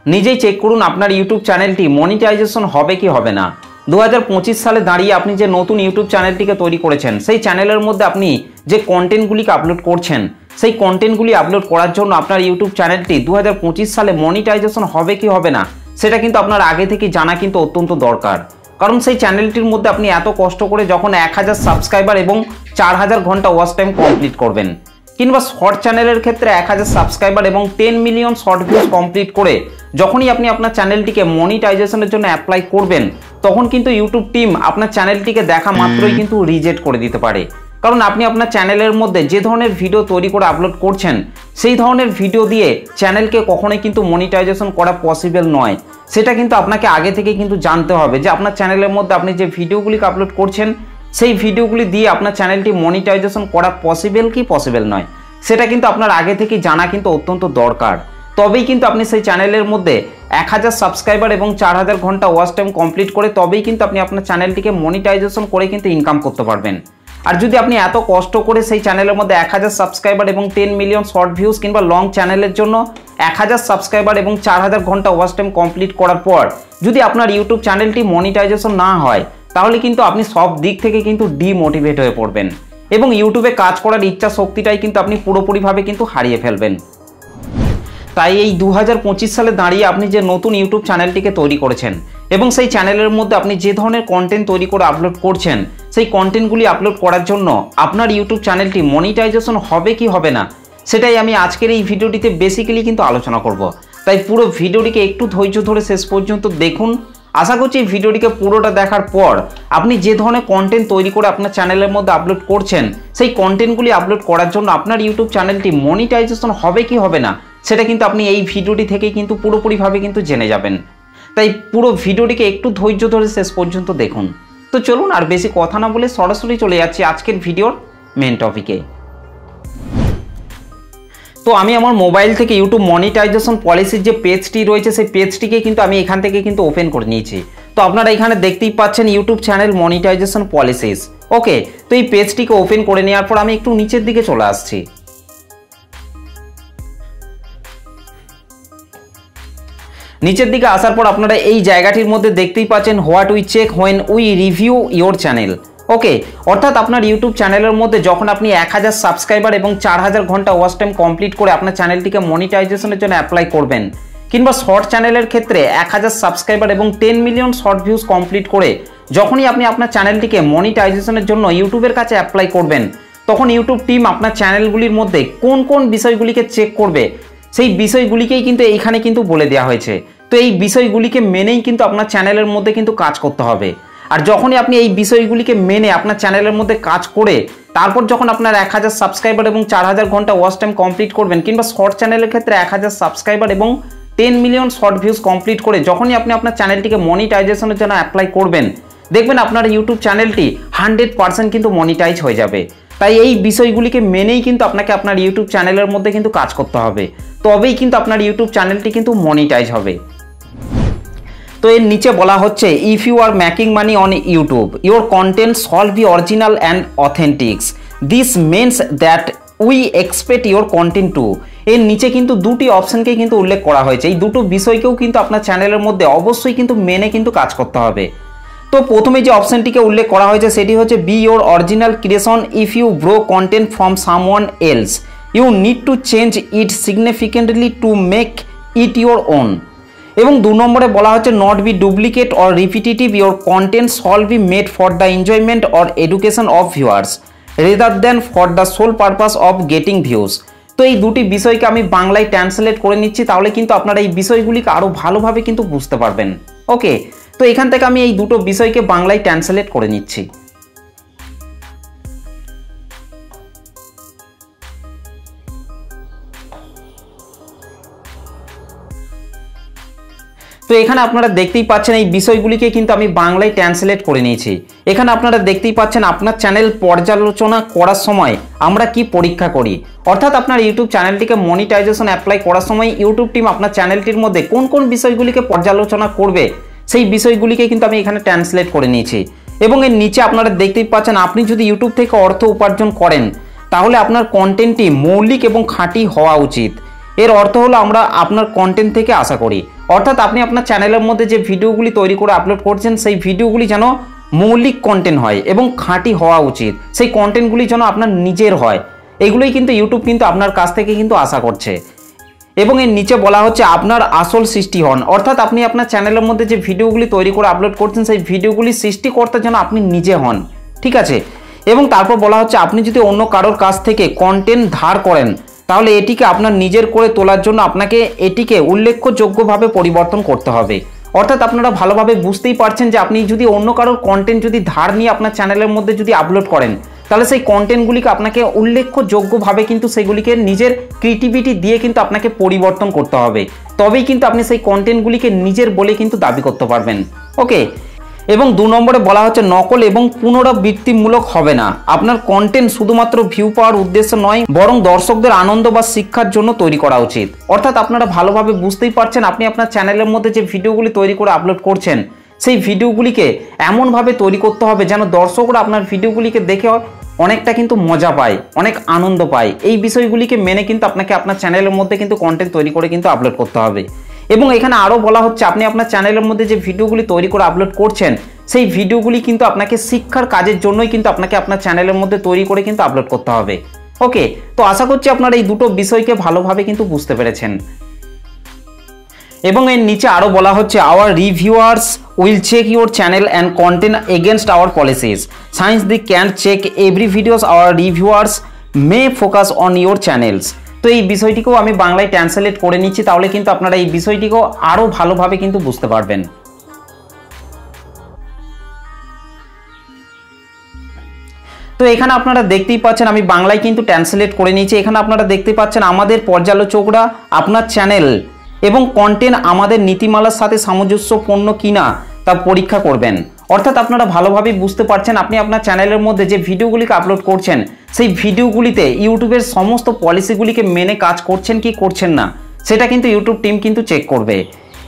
নিজেই চেক করুন আপনার ইউটিউব চ্যানেলটি মনিটাইজেশন হবে কি হবে না। 2025 সালে দাঁড়িয়ে আপনি যে নতুন ইউটিউব চ্যানেলটিকে তৈরি করেছেন, সেই চ্যানেলের মধ্যে আপনি যে কন্টেন্টগুলিকে আপলোড করছেন, সেই কন্টেন্টগুলি আপলোড করার জন্য আপনার ইউটিউব চ্যানেলটি 2025 সালে মনিটাইজেশন হবে কি হবে না সেটা কিন্তু আপনার আগে থেকে জানা কিন্তু অত্যন্ত দরকার। কারণ সেই চ্যানেলটির মধ্যে আপনি এত কষ্ট করে যখন 1000 সাবস্ক্রাইবার এবং 4000 ঘন্টা ওয়াচ টাইম কমপ্লিট করবেন, কিংবা শর্ট চ্যানেলের ক্ষেত্রে 1000 সাবস্ক্রাইবার এবং 10 মিলিয়ন শর্ট ভিউজ কমপ্লিট করে যখনই আপনি আপনার চ্যানেলটিকে মনিটাইজেশনের জন্য অ্যাপ্লাই করবেন, তখন কিন্তু ইউটিউব টিম আপনার চ্যানেলটিকে দেখা মাত্রই কিন্তু রিজেক্ট করে দিতে পারে। কারণ আপনি আপনার চ্যানেলের মধ্যে যে ধরনের ভিডিও তৈরি করে আপলোড করছেন, সেই ধরনের ভিডিও দিয়ে চ্যানেলকে কখনোই কিন্তু মনিটাইজেশন করা পসিবল নয়। সেটা কিন্তু আপনাকে আগে থেকে কিন্তু জানতে হবে যে আপনার চ্যানেলের মধ্যে আপনি যে ভিডিওগুলিকে আপলোড করছেন, সেই ভিডিওগুলি দিয়ে আপনার চ্যানেলটি মনিটাইজেশন করা পসিবল কি পসিবল নয়, সেটা কিন্তু আপনার আগে থেকে জানা কিন্তু অত্যন্ত দরকার। তবেই কিন্তু আপনি সেই চ্যানেলের মধ্যে 1000 সাবস্ক্রাইবার এবং 4000 ঘন্টা ওয়াচ টাইম কমপ্লিট করে তবেই কিন্তু আপনি আপনার চ্যানেলটিকে মনিটাইজেশন করে কিন্তু ইনকাম করতে পারবেন। আর যদি আপনি এত কষ্ট করে সেই চ্যানেলের মধ্যে 1000 সাবস্ক্রাইবার এবং 10 মিলিয়ন শর্ট ভিউজ কিংবা লং চ্যানেলের জন্য 1000 সাবস্ক্রাইবার এবং 4000 ঘন্টা ওয়াচ টাইম কমপ্লিট করার পর যদি আপনার ইউটিউব চ্যানেলটি মনিটাইজেশন না হয়, তাহলে কিন্তু আপনি সব দিক থেকে কিন্তু ডিমোটিভেট হয়ে পড়বেন এবং ইউটিউবে কাজ করার ইচ্ছা শক্তিটাই কিন্তু আপনি পুরোপুরিভাবে কিন্তু হারিয়ে ফেলবেন। তাই এই 2025 সালে দাঁড়িয়ে আপনি যে নতুন ইউটিউব চ্যানেলটিকে তৈরি করেছেন এবং সেই চ্যানেলের মধ্যে আপনি যে ধরনের কন্টেন্ট তৈরি করে আপলোড করছেন, সেই কন্টেন্টগুলি আপলোড করার জন্য আপনার ইউটিউব চ্যানেলটি মনিটাইজেশন হবে কি হবে না, সেটাই আমি আজকের এই ভিডিওটিতে বেসিক্যালি কিন্তু আলোচনা করব। তাই পুরো ভিডিওটিকে একটু ধৈর্য ধরে শেষ পর্যন্ত দেখুন। আশা করছি এই ভিডিওটিকে পুরোটা দেখার পর আপনি যে ধরনের কন্টেন্ট তৈরি করে আপনার চ্যানেলের মধ্যে আপলোড করছেন, সেই কন্টেন্টগুলি আপলোড করার জন্য আপনার ইউটিউব চ্যানেলটি মনিটাইজেশন হবে কি হবে না, সেটা কিন্তু আপনি এই ভিডিওটি থেকে কিন্তু পুরোপুরিভাবে কিন্তু জেনে যাবেন। তাই পুরো ভিডিওটিকে একটু ধৈর্য ধরে শেষ পর্যন্ত দেখুন। তো চলুন আর বেশি কথা না বলে সরাসরি চলে যাচ্ছি আজকের ভিডিওর মেন টপিকে। তো আমি আমার মোবাইল থেকে ইউটিউব মনিটাইজেশন পলিসির যে পেজটি রয়েছে, সেই পেজটিকে কিন্তু আমি এখান থেকে কিন্তু ওপেন করে নিয়েছি। তো আপনারা এখানে দেখতেই পাচ্ছেন ইউটিউব চ্যানেল মনিটাইজেশন পলিসিস। ওকে, তো এই পেজটিকে ওপেন করে নেওয়ার পর আমি একটু নিচের দিকে চলে আসছি। নিচের দিকে আসার পর আপনারা এই জায়গাটির মধ্যে দেখতেই পাচ্ছেন what we check when we review your channel. Okay, অর্থাৎ আপনার ইউটিউব চ্যানেলের মধ্যে যখন আপনি 1000 সাবস্ক্রাইবার এবং 4000 ঘন্টা ওয়াচ টাইম কমপ্লিট করে আপনার চ্যানেলটিকে মনিটাইজেশনের জন্য অ্যাপ্লাই করবেন, কিংবা শর্ট চ্যানেলের ক্ষেত্রে 1000 সাবস্ক্রাইবার এবং 10 মিলিয়ন শর্ট ভিউজ কমপ্লিট করে যখনই আপনি আপনার চ্যানেলটিকে মনিটাইজেশনের জন্য ইউটিউবের কাছে অ্যাপ্লাই করবেন, তখন ইউটিউব টিম আপনার চ্যানেলগুলির মধ্যে কোন কোন বিষয়গুলিকে চেক করবে, সেই বিষয়গুলিকেই কিন্তু এইখানে কিন্তু বলে দেওয়া হয়েছে। তো এই বিষয়গুলিকে মেনেই কিন্তু আপনার চ্যানেলের মধ্যে কিন্তু কাজ করতে হবে। আর যখনই আপনি এই বিষয়গুলিকে মেনে আপনার চ্যানেলের মধ্যে কাজ করে তারপর যখন আপনার 1000 সাবস্ক্রাইবার এবং 4000 ঘন্টা ওয়াচ টাইম কমপ্লিট করবেন, কিংবা শর্ট চ্যানেলের ক্ষেত্রে 1000 সাবস্ক্রাইবার এবং 10 মিলিয়ন শর্ট ভিউজ কমপ্লিট করে যখনই আপনি আপনার চ্যানেলটিকে মনিটাইজেশনের জন্য অ্যাপ্লাই করবেন, দেখবেন আপনার ইউটিউব চ্যানেলটি 100% কিন্তু মনিটাইজ হয়ে যাবে। তাই এই বিষয়গুলিকে মেনেই কিন্তু আপনাকে আপনার ইউটিউব চ্যানেলের মধ্যে কিন্তু কাজ করতে হবে, তবেই কিন্তু আপনার ইউটিউব চ্যানেলটি কিন্তু মনিটাইজ হবে। তো এর নিচে বলা হচ্ছে if you are making money on YouTube your content shall be original and authentics, this means that we expect your content to. এর নিচে কিন্তু দুটি অপশনকে কিন্তু উল্লেখ করা হয়েছে। এই দুটো বিষয়কেও কিন্তু আপনার চ্যানেলের মধ্যে অবশ্যই কিন্তু মেনে কিন্তু কাজ করতে হবে। তো প্রথমে যে অপশনটিকে উল্লেখ করা হয়েছে সেটি হচ্ছে be your original creation, if you borrow content from someone else you need to change it significantly to make it your own. এবং 2 নম্বরে বলা হচ্ছে not be duplicate or repetitive, your content shall be made for the enjoyment or education of viewers rather than for the sole purpose of getting views. তো এই দুটি বিষয়কে আমি বাংলায় ট্রান্সলেট করে নিচ্ছি, তাহলে কিন্তু আপনারা এই বিষয়গুলিকে আরও ভালোভাবে কিন্তু বুঝতে পারবেন। ওকে, তো এখান থেকে আমি এই দুটো বিষয়কে বাংলায় ট্রান্সলেট করে নিচ্ছি। তো এখানে আপনারা দেখতেই পাচ্ছেন এই বিষয়গুলিকে কিন্তু আমি বাংলায় ট্রান্সলেট করে নিয়েছি। এখানে আপনারা দেখতেই পাচ্ছেন আপনার চ্যানেল পর্যালোচনা করার সময় আমরা কি পরীক্ষা করি, অর্থাৎ আপনার ইউটিউব চ্যানেলটিকে মনিটাইজেশন অ্যাপ্লাই করার সময় ইউটিউব টিম আপনার চ্যানেলটির মধ্যে কোন কোন বিষয়গুলিকে পর্যালোচনা করবে, সেই বিষয়গুলিকে কিন্তু আমি এখানে ট্রান্সলেট করে নিয়েছি। এবং এর নিচে আপনারা দেখতেই পাচ্ছেন আপনি যদি ইউটিউব থেকে অর্থ উপার্জন করেন, তাহলে আপনার কন্টেন্টটি মৌলিক এবং খাঁটি হওয়া উচিত এর অর্থ হলো আমরা আপনার কন্টেন্ট থেকে আশা করি, অর্থাৎ আপনি আপনার চ্যানেলের মধ্যে যে ভিডিওগুলি তৈরি করে আপলোড করছেন সেই ভিডিওগুলি যেন মৌলিক কন্টেন্ট হয় এবং খাঁটি হওয়া উচিত, সেই কন্টেন্টগুলি যেন আপনার নিজের হয়, এগুলোই কিন্তু ইউটিউব কিন্তু আপনার কাছ থেকে কিন্তু আশা করছে। এবং এর নিচে বলা হচ্ছে আপনার আসল সৃষ্টি হন, অর্থাৎ আপনি আপনার চ্যানেলের মধ্যে যে ভিডিওগুলি তৈরি করে আপলোড করছেন সেই ভিডিওগুলি সৃষ্টিকর্তা যেন আপনি নিজে হন, ঠিক আছে। এবং তারপর বলা হচ্ছে আপনি যদি অন্য কারোর কাছ থেকে কন্টেন্ট ধার করেন তাহলে এটিকে আপনার নিজের করে তোলার জন্য আপনাকে এটিকে উল্লেখযোগ্যভাবে পরিবর্তন করতে হবে। অর্থাৎ আপনারা ভালোভাবে বুঝতেই পারছেন যে আপনি যদি অন্য কারোর কন্টেন্ট যদি ধার নিয়ে আপনার চ্যানেলের মধ্যে যদি আপলোড করেন তাহলে সেই কন্টেন্টগুলিকে আপনাকে উল্লেখযোগ্যভাবে কিন্তু সেগুলিকে নিজের ক্রিয়েটিভিটি দিয়ে কিন্তু আপনাকে পরিবর্তন করতে হবে, তবেই কিন্তু আপনি সেই কন্টেন্টগুলিকে নিজের বলে কিন্তু দাবি করতে পারবেন। ওকে। এবং 2 নম্বরে বলা হচ্ছে নকল এবং পুনরাবৃত্তিমূলক হবে না। আপনার কন্টেন্ট শুধুমাত্র ভিউ পাওয়ার উদ্দেশ্য নয় বরং দর্শকদের আনন্দ বা শিক্ষার জন্য তৈরি করা উচিত। অর্থাৎ আপনারা ভালোভাবে বুঝতেই পারছেন আপনি আপনার চ্যানেলের মধ্যে যে ভিডিওগুলি তৈরি করে আপলোড করছেন সেই ভিডিওগুলিকে এমনভাবে তৈরি করতে হবে যেন দর্শকরা আপনার ভিডিওগুলিকে দেখে অনেকটা কিন্তু মজা পায়, অনেক আনন্দ পায়। এই বিষয়গুলিকে মেনে কিন্তু আপনাকে আপনার চ্যানেলের মধ্যে কিন্তু কন্টেন্ট তৈরি করে কিন্তু আপলোড করতে হবে। এবং এখানে আরও বলা হচ্ছে আপনি আপনার চ্যানেলের মধ্যে যে ভিডিওগুলি তৈরি করে আপলোড করছেন সেই ভিডিওগুলি কিন্তু আপনাকে শিক্ষার কাজের জন্যই কিন্তু আপনাকে আপনার চ্যানেলের মধ্যে তৈরি করে কিন্তু আপলোড করতে হবে। ওকে, তো আশা করছি আপনারা এই দুটো বিষয়কে ভালোভাবে কিন্তু বুঝতে পেরেছেন। এবং এর নিচে আরও বলা হচ্ছে our reviewers will check your channel and content against our policies since they can check every videos our reviewers may focus on your channels. তো এই বিষয়টিকেও আমি বাংলায় ট্রান্সলেট করে নিচ্ছি, তাহলে কিন্তু আপনারা এই বিষয়টিকেও আরও ভালোভাবে কিন্তু বুঝতে পারবেন। তো এখানে আপনারা দেখতেই পাচ্ছেন আমি বাংলায় কিন্তু ট্রান্সলেট করে নিয়েছি। এখানে আপনারা দেখতে পাচ্ছেন আমাদের পর্যালোচকরা আপনার চ্যানেল এবং কন্টেন্ট আমাদের নীতিমালার সাথে সামঞ্জস্যপূর্ণ কিনা তা পরীক্ষা করবেন। অর্থাৎ আপনারা ভালোভাবেই বুঝতে পারছেন আপনি আপনার চ্যানেলের মধ্যে যে ভিডিওগুলিকে আপলোড করছেন সেই ভিডিওগুলিতে ইউটিউবের সমস্ত পলিসিগুলিকে মেনে কাজ করছেন কি করছেন না সেটা কিন্তু ইউটিউব টিম কিন্তু চেক করবে।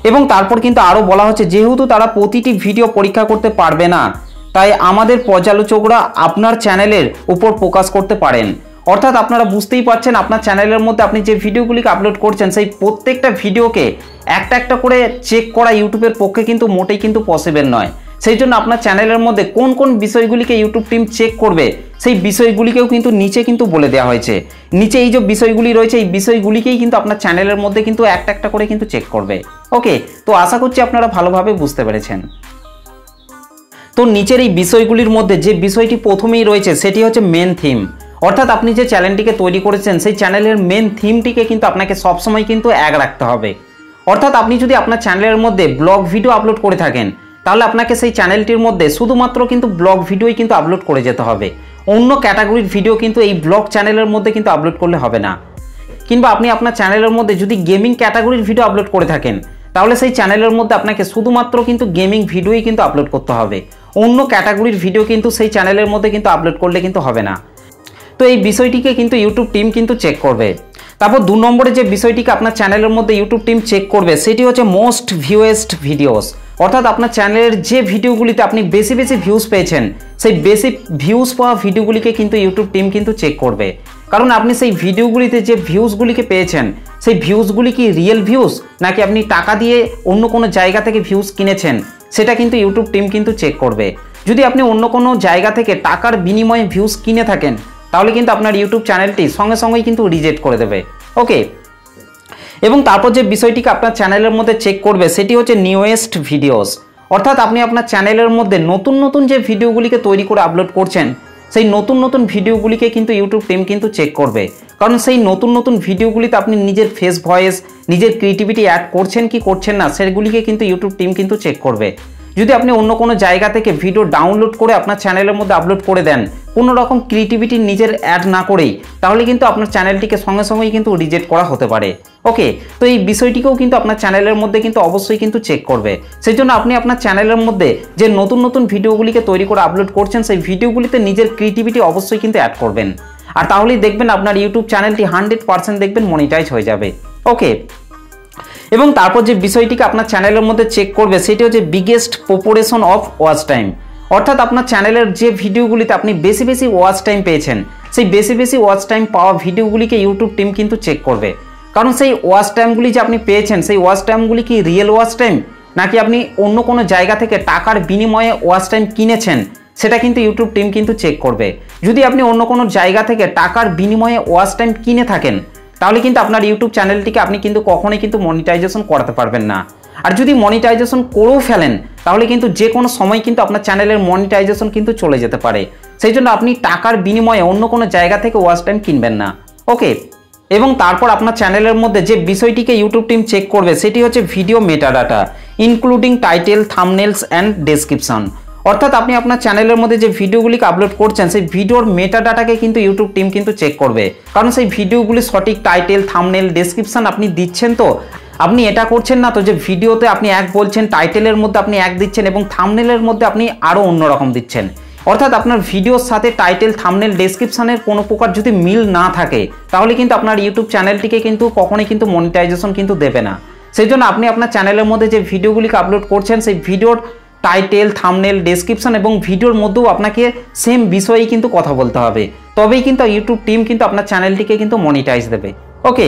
এবং তারপর কিন্তু আরও বলা হচ্ছে যেহেতু তারা প্রতিটি ভিডিও পরীক্ষা করতে পারবে না তাই আমাদের পর্যালোচকরা আপনার চ্যানেলের উপর ফোকাস করতে পারেন। অর্থাৎ আপনারা বুঝতেই পারছেন আপনার চ্যানেলের মধ্যে আপনি যে ভিডিওগুলিকে আপলোড করছেন সেই প্রত্যেকটা ভিডিওকে একটা একটা করে চেক করা ইউটিউবের পক্ষে কিন্তু মোটেই কিন্তু পসিবল নয়। সেই জন্য আপনার চ্যানেলের মধ্যে কোন কোন বিষয়গুলিকে ইউটিউব টিম চেক করবে সেই বিষয়গুলিকেও কিন্তু নিচে কিন্তু বলে দেওয়া হয়েছে। নিচে এই যে বিষয়গুলি রয়েছে এই বিষয়গুলিকেই কিন্তু আপনার চ্যানেলের মধ্যে কিন্তু একটা একটা করে কিন্তু চেক করবে। ওকে, তো আশা করছি আপনারা ভালোভাবে বুঝতে পেরেছেন। তো নিচের এই বিষয়গুলির মধ্যে যে বিষয়টি প্রথমেই রয়েছে সেটি হচ্ছে মেন থিম। অর্থাৎ আপনি যে চ্যানেলটিকে তৈরি করেছেন সেই চ্যানেলের মেন থিমটিকে কিন্তু আপনাকে সবসময় কিন্তু এক রাখতে হবে। অর্থাৎ আপনি যদি আপনার চ্যানেলের মধ্যে ব্লগ ভিডিও আপলোড করে থাকেন তাহলে আপনাকে সেই চ্যানেলটির মধ্যে শুধুমাত্র কিন্তু ব্লগ ভিডিওই কিন্তু আপলোড করে যেতে হবে। অন্য ক্যাটাগরির ভিডিও কিন্তু এই ব্লগ চ্যানেলের মধ্যে কিন্তু আপলোড করলে হবে না। কিংবা আপনি আপনার চ্যানেলের মধ্যে যদি গেমিং ক্যাটাগরির ভিডিও আপলোড করে থাকেন তাহলে সেই চ্যানেলের মধ্যে আপনাকে শুধুমাত্র কিন্তু গেমিং ভিডিওই কিন্তু আপলোড করতে হবে। অন্য ক্যাটাগরির ভিডিও কিন্তু সেই চ্যানেলের মধ্যে কিন্তু আপলোড করলে কিন্তু হবে না। তো এই বিষয়টিকে কিন্তু ইউটিউব টিম কিন্তু চেক করবে। তারপর 2 নম্বরে যে বিষয়টিকে আপনার চ্যানেলের মধ্যে ইউটিউব টিম চেক করবে সেটি হচ্ছে মোস্ট ভিউয়েস্ট ভিডিওস। অর্থাৎ আপনার চ্যানেলের যে ভিডিওগুলিতে আপনি বেশি বেশি ভিউজ পেয়েছেন সেই বেশি ভিউজ পাওয়া ভিডিওগুলিকে কিন্তু ইউটিউব টিম কিন্তু চেক করবে। কারণ আপনি সেই ভিডিওগুলিতে যে ভিউজগুলিকে পেয়েছেন সেই ভিউজগুলি কি রিয়েল ভিউজ নাকি আপনি টাকা দিয়ে অন্য কোনো জায়গা থেকে ভিউজ কিনেছেন সেটা কিন্তু ইউটিউব টিম কিন্তু চেক করবে। যদি আপনি অন্য কোনো জায়গা থেকে টাকার বিনিময়ে ভিউজ কিনে থাকেন তাহলে কিন্তু আপনার ইউটিউব চ্যানেলটি সঙ্গে সঙ্গেই কিন্তু রিজেক্ট করে দেবে। ওকে, এবং তারপর যে বিষয়টিকে আপনার চ্যানেলের মধ্যে চেক করবে সেটি হচ্ছে নিউয়েস্ট ভিডিওস। অর্থাৎ আপনি আপনার চ্যানেলের মধ্যে নতুন নতুন যে ভিডিওগুলিকে তৈরি করে আপলোড করছেন সেই নতুন নতুন ভিডিওগুলিকে কিন্তু ইউটিউব টিম কিন্তু চেক করবে। কারণ সেই নতুন নতুন ভিডিওগুলিতে আপনি নিজের ফেস ভয়েস নিজের ক্রিয়েটিভিটি অ্যাড করছেন কি করছেন না সেগুলিকে কিন্তু ইউটিউব টিম কিন্তু চেক করবে। যদি আপনি অন্য কোনো জায়গা থেকে ভিডিও ডাউনলোড করে আপনার চ্যানেলের মধ্যে আপলোড করে দেন কোনো রকম ক্রিয়েটিভিটি নিজের অ্যাড না করেই তাহলে কিন্তু আপনার চ্যানেলটিকে সঙ্গে সঙ্গেই কিন্তু রিজেক্ট করা হতে পারে। ওকে, তো এই বিষয়টিকেও কিন্তু আপনার চ্যানেলের মধ্যে কিন্তু অবশ্যই কিন্তু চেক করবে। সেই জন্য আপনি আপনার চ্যানেলের মধ্যে যে নতুন নতুন ভিডিওগুলিকে তৈরি করে আপলোড করছেন সেই ভিডিওগুলিতে নিজের ক্রিয়েটিভিটি অবশ্যই কিন্তু অ্যাড করবেন। আর তাহলেই দেখবেন আপনার ইউটিউব চ্যানেলটি 100% দেখবেন মনিটাইজ হয়ে যাবে। ওকে, এবং তারপর যে বিষয়টিকে আপনার চ্যানেলের মধ্যে চেক করবে সেটি হচ্ছে biggest proportion of watch time. অর্থাৎ আপনার চ্যানেলের যে ভিডিওগুলিতে আপনি বেশি বেশি ওয়াচ টাইম পেয়েছেন সেই বেশি বেশি ওয়াচ টাইম পাওয়া ভিডিওগুলিকে ইউটিউব টিম কিন্তু চেক করবে। কারণ সেই ওয়াচ টাইমগুলি যে আপনি পেয়েছেন সেই ওয়াচ টাইমগুলি কি রিয়েল ওয়াচ টাইম, নাকি আপনি অন্য কোনো জায়গা থেকে টাকার বিনিময়ে ওয়াচ টাইম কিনেছেন, সেটা কিন্তু ইউটিউব টিম কিন্তু চেক করবে। যদি আপনি অন্য কোনো জায়গা থেকে টাকার বিনিময়ে ওয়াচ টাইম কিনে থাকেন, তাহলে কিন্তু আপনার ইউটিউব চ্যানেলটিকে আপনি কিন্তু কখনোই কিন্তু মনিটাইজেশন করাতে পারবেন না। আর যদি মনিটাইজেশন করেও ফেলেন, তাহলে কিন্তু যে কোনো সময় কিন্তু আপনার চ্যানেলের মনিটাইজেশন কিন্তু চলে যেতে পারে। সেই জন্য আপনি টাকার বিনিময়ে অন্য কোনো জায়গা থেকে ওয়াচ টাইম কিনবেন না। ওকে, এবং তারপর আপনার চ্যানেলের মধ্যে যে বিষয়টিকে ইউটিউব টিম চেক করবে সেটি হচ্ছে video metadata, including title, thumbnails and description. অর্থাৎ আপনি আপনার চ্যানেলের মধ্যে যে ভিডিওগুলিকে আপলোড করছেন সেই ভিডিওর মেটাডাটাকে কিন্তু ইউটিউব টিম কিন্তু চেক করবে। কারণ সেই ভিডিওগুলি সঠিক টাইটেল, থাম্বনেল, ডেসক্রিপশন আপনি দিচ্ছেন তো, আপনি এটা করছেন না তো যে ভিডিওতে আপনি এক বলছেন, টাইটেলের মধ্যে আপনি এক দিচ্ছেন এবং থাম্বনেলের মধ্যে আপনি আরও অন্যরকম দিচ্ছেন। অর্থাৎ আপনার ভিডিওর সাথে টাইটেল, থাম্বনেল, ডেসক্রিপশনের কোনো প্রকার যদি মিল না থাকে, তাহলে কিন্তু আপনার ইউটিউব চ্যানেলটিকে কিন্তু কখনোই কিন্তু মনিটাইজেশন কিন্তু দেবে না। সেই জন্য আপনি আপনার চ্যানেলের মধ্যে যে ভিডিওগুলিকে আপলোড করছেন সেই ভিডিওর টাইটেল, থাম্বনেল, ডেসক্রিপশন এবং ভিডিওর মধ্যেও আপনাকে সেম বিষয়েই কিন্তু কথা বলতে হবে, তবেই কিন্তু ইউটিউব টিম কিন্তু আপনার চ্যানেলটিকে কিন্তু মনিটাইজ দেবে। ওকে,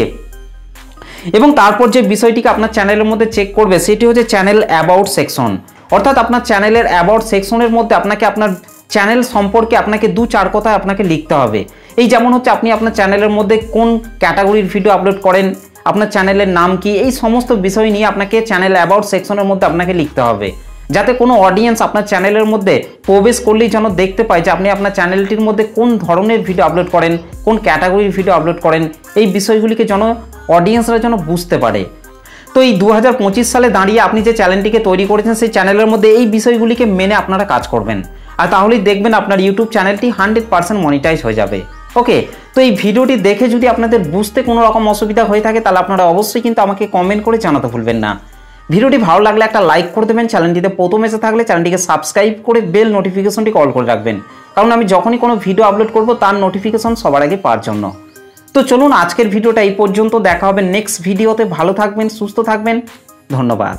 এবং তারপর যে বিষয়টিকে আপনার চ্যানেলের মধ্যে চেক করবে সেটি হচ্ছে চ্যানেল অ্যাবাউট সেকশন। অর্থাৎ আপনার চ্যানেলের অ্যাবাউট সেকশনের মধ্যে আপনাকে আপনার চ্যানেল সম্পর্কে আপনাকে 2-4 কথায় আপনাকে লিখতে হবে। এই যেমন হচ্ছে আপনি আপনার চ্যানেলের মধ্যে কোন ক্যাটাগরির ভিডিও আপলোড করেন, আপনার চ্যানেলের নাম কি, এই সমস্ত বিষয় নিয়ে আপনাকে চ্যানেল অ্যাবাউট সেকশনের মধ্যে আপনাকে লিখতে হবে, যাতে কোনো অডিয়েন্স আপনার চ্যানেলের মধ্যে প্রবেশ করলেই যেন দেখতে পায় যে আপনি আপনার চ্যানেলটির মধ্যে কোন ধরনের ভিডিও আপলোড করেন, কোন ক্যাটাগরির ভিডিও আপলোড করেন, এই বিষয়গুলিকে যেন অডিয়েন্সরা যেন বুঝতে পারে। তো এই 2025 সালে দাঁড়িয়ে আপনি যে চ্যানেলটিকে তৈরি করেছেন সেই চ্যানেলের মধ্যে এই বিষয়গুলিকে মেনে আপনারা কাজ করবেন, আর তাহলেই দেখবেন আপনার ইউটিউব চ্যানেলটি 100% মনিটাইজ হয়ে যাবে। ওকে, তো এই ভিডিওটি দেখে যদি আপনাদের বুঝতে কোনো রকম অসুবিধা হয়ে থাকে, তাহলে আপনারা অবশ্যই কিন্তু আমাকে কমেন্ট করে জানাতে ভুলবেন না। ভিডিওটি ভালো লাগলে একটা লাইক করে দেবেন, চ্যানেলটিতে প্রথম এসে থাকলে চ্যানেলটিকে সাবস্ক্রাইব করে বেল নোটিফিকেশনটি অল করে রাখবেন, কারণ আমি যখনই কোনো ভিডিও আপলোড করব তার নোটিফিকেশন সবার আগে পাওয়ার জন্য। তো চলুন আজকের ভিডিওটা এই পর্যন্ত, দেখা হবে নেক্সট ভিডিওতে। ভালো থাকবেন, সুস্থ থাকবেন, ধন্যবাদ।